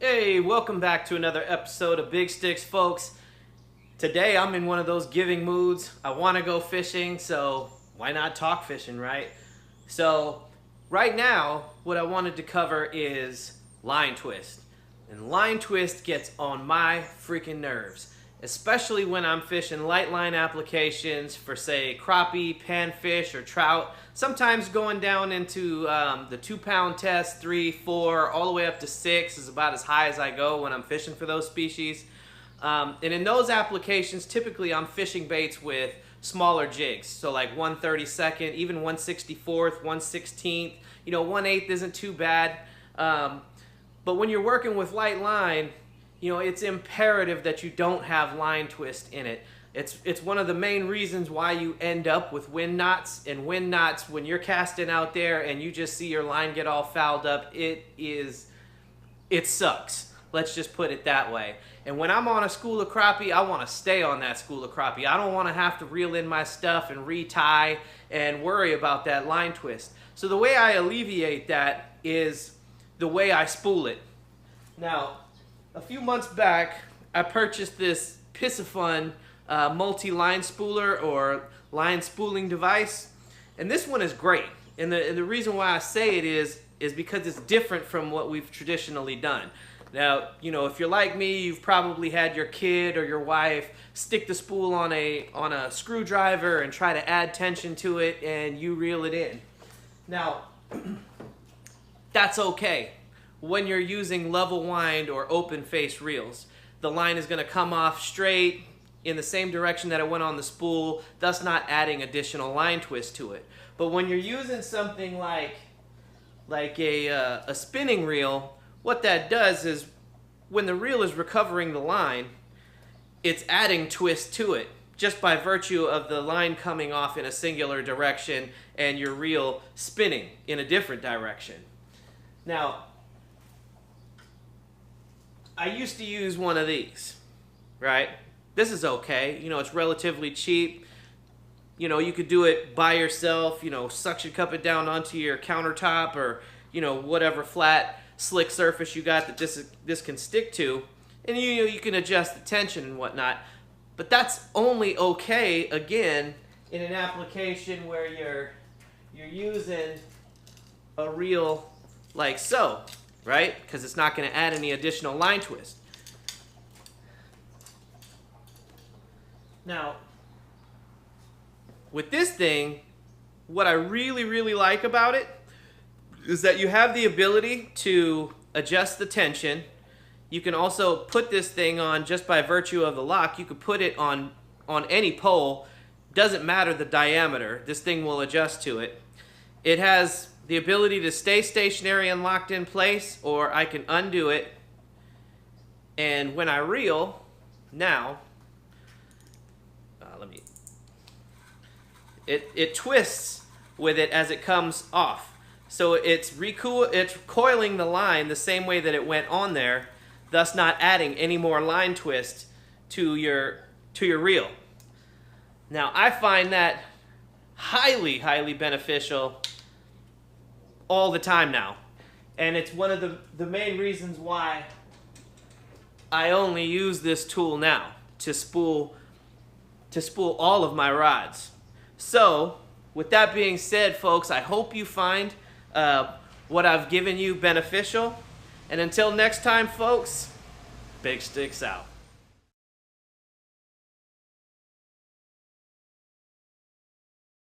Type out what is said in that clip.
Hey, welcome back to another episode of Big Sticks, folks. Today I'm in one of those giving moods. I want to go fishing, so why not talk fishing, right? So right now, what I wanted to cover is line twist. And line twist gets on my freaking nerves, especially when I'm fishing light line applications for, say, crappie, panfish, or trout. Sometimes going down into the 2-pound test, 3, 4, all the way up to 6 is about as high as I go when I'm fishing for those species. And in those applications, typically I'm fishing baits with smaller jigs, so like 1/32, even 1/64, 1/16. 1/8 isn't too bad. But when you're working with light line, it's imperative that you don't have line twist in it. It's one of the main reasons why you end up with wind knots. And wind knots, when you're casting out there and you just see your line get all fouled up, it sucks. Let's just put it that way. And when I'm on a school of crappie, I want to stay on that school of crappie. I don't want to have to reel in my stuff and retie and worry about that line twist. So the way I alleviate that is the way I spool it. Now, a few months back, I purchased this piscifun multi-line spooler or line spooling device, and this one is great. And the reason why I say it is because it's different from what we've traditionally done. Now, if you're like me, you've probably had your kid or your wife stick the spool on a screwdriver and try to add tension to it, and you reel it in. Now, that's okay when you're using level wind or open face reels. The line is going to come off straight in the same direction that it went on the spool, thus not adding additional line twist to it. But when you're using something like a spinning reel, what that does is when the reel is recovering the line, it's adding twist to it just by virtue of the line coming off in a singular direction and your reel spinning in a different direction. Now, I used to use one of these, right? This is okay. It's relatively cheap. You could do it by yourself, suction cup it down onto your countertop or, whatever flat, slick surface you got that this can stick to. And, you can adjust the tension and whatnot. But that's only okay, again, in an application where you're using a reel like so, right? Because it's not going to add any additional line twist. Now, with this thing, what I really, really like about it is that you have the ability to adjust the tension. You can also put this thing on just by virtue of the lock. You could put it on any pole. Doesn't matter the diameter. This thing will adjust to it. It has the ability to stay stationary and locked in place, or I can undo it. And when I reel, now, it twists with it as it comes off. So it's coiling the line the same way that it went on there, thus not adding any more line twist to your reel. Now, I find that highly, highly beneficial all the time now. And it's one of the main reasons why I only use this tool now to spool all of my rods. So, with that being said, folks, I hope you find what I've given you beneficial. And until next time, folks, Big Sticks out.